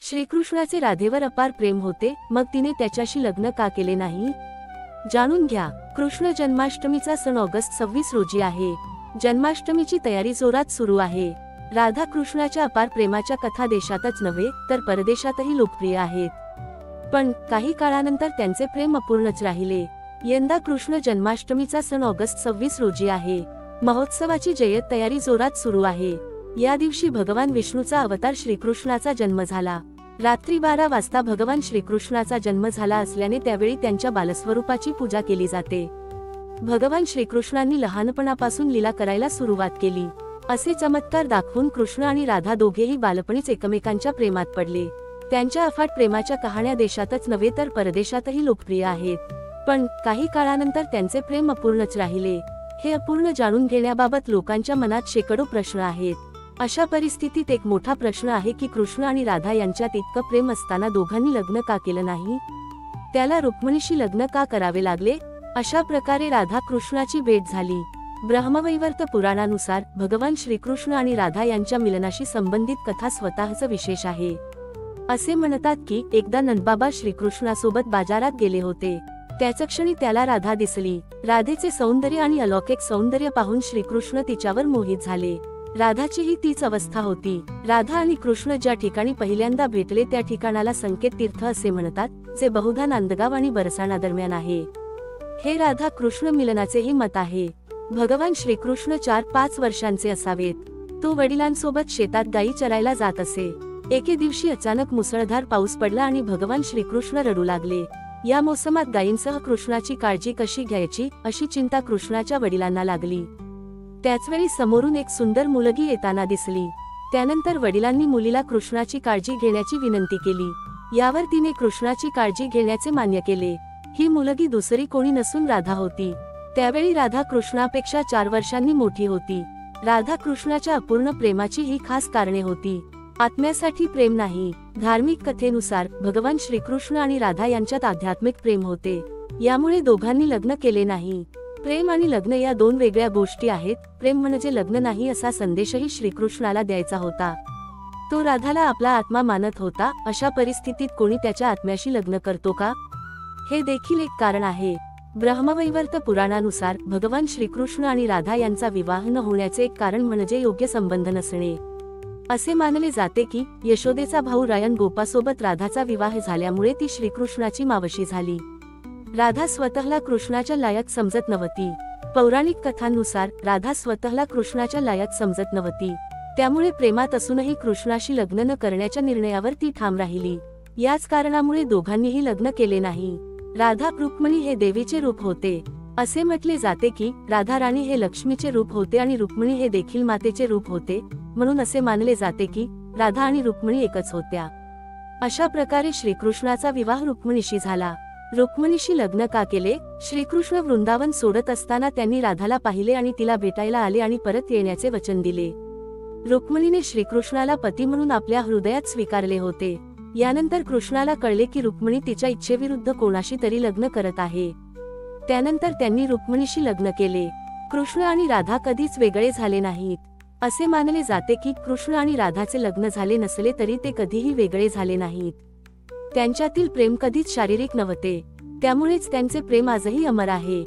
श्रीकृष्णाचे राधेवर अपार प्रेम होते, मग तिने त्याच्याशी लग्न का केले नाही? जाणून घ्या. कृष्ण जन्माष्टमीचा सण ऑगस्ट 26 रोजी आहे. जन्माष्टमीची तयारी जोरात सुरू आहे. राधा कृष्णाच्या अपार प्रेमाच्या कथा देशातच नव्हे तर परदेशातही लोकप्रिय आहेत. पण काही काळानंतर त्यांचे प्रेम अपूर्णच राहिले. यंदा कृष्ण जन्माष्टमीचा सण ऑगस्ट 26 रोजी आहे. महोत्सवाची जय्यत तयारी जोरात सुरू आहे. या दिवशी भगवान विष्णूचा अवतार श्रीकृष्णाचा जन्म झाला. रात्री 12 वाजता भगवान श्रीकृष्णाचा जन्म झाला असल्याने त्यावेळी त्यांच्या बालस्वरूपाची पूजा केली जाते. भगवान श्रीकृष्णांनी लहानपणापासून लीला करायला सुरुवात केली. असे चमत्कार दाखवून कृष्ण आणि राधा दोघेही बालपणीच एकमेकांच्या प्रेमात पडले. त्यांच्या अफाट प्रेमाच्या कहाण्या देशातच नव्हे तर परदेशातही लोकप्रिय आहेत. पण काही काळानंतर त्यांचे प्रेम अपूर्णच राहिले. हे अपूर्ण जाणून घेण्याबाबत लोकांच्या मनात शेकडो प्रश्न आहेत. अशा परिस्थितीत एक मोठा प्रश्न आहे की कृष्ण आणि राधा यांच्यात इतकं प्रेम असताना दोघांनी लग्न का केलं नाही? त्याला रुक्मिणीशी लग्न का करावे लागले? अशा प्रकारे राधा कृष्णाची भेट झाली. ब्रह्मवैवर्त पुराणानुसार भगवान श्रीकृष्ण आणि राधा यांच्या मिलनाशी संबंधित कथा स्वतःच विशेष आहे. असे म्हणतात की एकदा नंदबाबा श्रीकृष्णासोबत बाजारात गेले होते. त्याच क्षणी त्याला राधा दिसली. राधेचे सौंदर्य आणि अलौकिक सौंदर्य पाहून श्रीकृष्ण तिच्यावर मोहित झाले. राधाचीही तीच अवस्था होती. राधा आणि कृष्ण ज्या ठिकाणी पहिल्यांदा भेटले त्या ठिकाणाला संकेत तीर्थ असे म्हणतात, जे बहुधा नांदगाव आणि बरसाणा दरम्यान आहे. हे राधा कृष्ण मिलनाचेही मत आहे. भगवान श्रीकृष्ण 4-5 वर्षांचे असावेत. तो वडिलांसोबत शेतात गायी चरायला जात असे. एके दिवशी अचानक मुसळधार पाऊस पडला आणि भगवान श्रीकृष्ण रडू लागले. या मोसमात गायींसह कृष्णाची काळजी कशी घ्यायची अशी चिंता कृष्णाच्या वडिलांना लागली. त्याचवेळी समोरून एक सुंदर मुलगी येताना दिसली. त्यानंतर वडिलांनी मुलीला कृष्णाची काळजी घेण्याची विनंती केली. यावर तिने कृष्णाची काळजी घेण्याचे मान्य केले. ही मुलगी दुसरी कोणी नसून राधा होती. त्यावेळी राधा कृष्णापेक्षा 4 वर्षांनी मोठी होती. राधा कृष्णाच्या अपूर्ण प्रेमाची ही खास कारणे होती. आत्म्यासाठी प्रेम नाही. धार्मिक कथेनुसार भगवान श्रीकृष्ण आणि राधा यांच्यात आध्यात्मिक प्रेम होते. यामुळे दोघांनी लग्न केले नाही. प्रेम आणि लग्न या 2 वेगळ्या गोष्टी आहेत. प्रेम म्हणजे लग्न नाही असा संदेशही श्रीकृष्णाला द्यायचा होता. तो राधाला आपला आत्मा मानत होता. अशा परिस्थितीत कोणी त्याच्या आत्म्याशी लग्न करतो का? हे देखील एक कारण आहे. ब्रह्मवैवर्त पुराणानुसार भगवान श्रीकृष्ण आणि राधा यांचा विवाह न होण्याचे एक कारण म्हणजे योग्य संबंध नसणे. असे मानले जाते की यशोदेचा भाऊ रायन गोपासोबत राधाचा विवाह झाल्यामुळे ती श्रीकृष्णाची मावशी झाली. राधा स्वतःला कृष्णाच्या लायक समजत नव्हती. पौराणिक कथांनुसार राधा स्वतःला कृष्णाच्या लायक समजत नव्हती. त्यामुळे प्रेमात असूनही कृष्णाशी लग्न न करण्याच्या निर्णयावर ती ठाम राहिली. याच कारणामुळे दोघांनीही लग्न केले नाही. राधा रुक्मिणी हे देवीचे रूप होते. असे म्हटले जाते की राधा राणी हे लक्ष्मीचे रूप होते आणि रुक्मिणी हे देखील मातेचे रूप होते. म्हणून असे मानले जाते की राधा आणि रुक्मिणी एकच होत्या. अशा प्रकारे श्रीकृष्णाचा विवाह रुक्मिणीशी झाला. रुक्मिणीशी लग्न का केले? श्रीकृष्ण वृंदावन सोडत असताना त्यांनी राधाला पाहिले आणि तिला भेटायला आले आणि परत येण्याचे वचन दिले. रुक्मिणीने श्रीकृष्णाला पती म्हणून आपल्या हृदयात स्वीकारले होते. यानंतर कृष्णाला कळले की रुक्मिणी तिच्या इच्छेविरुद्ध कोणाशी तरी लग्न करत आहे. त्यानंतर त्यांनी रुक्मिणीशी लग्न केले. कृष्ण आणि राधा कधीच वेगळे झाले नाहीत. असे मानले जाते की कृष्ण आणि राधाचे लग्न झाले नसले तरी ते कधीही वेगळे झाले नाहीत. त्यांच्यातील प्रेम कधीच शारीरिक नव्हते. त्यामुळेच त्यांचे प्रेम आजही अमर आहे.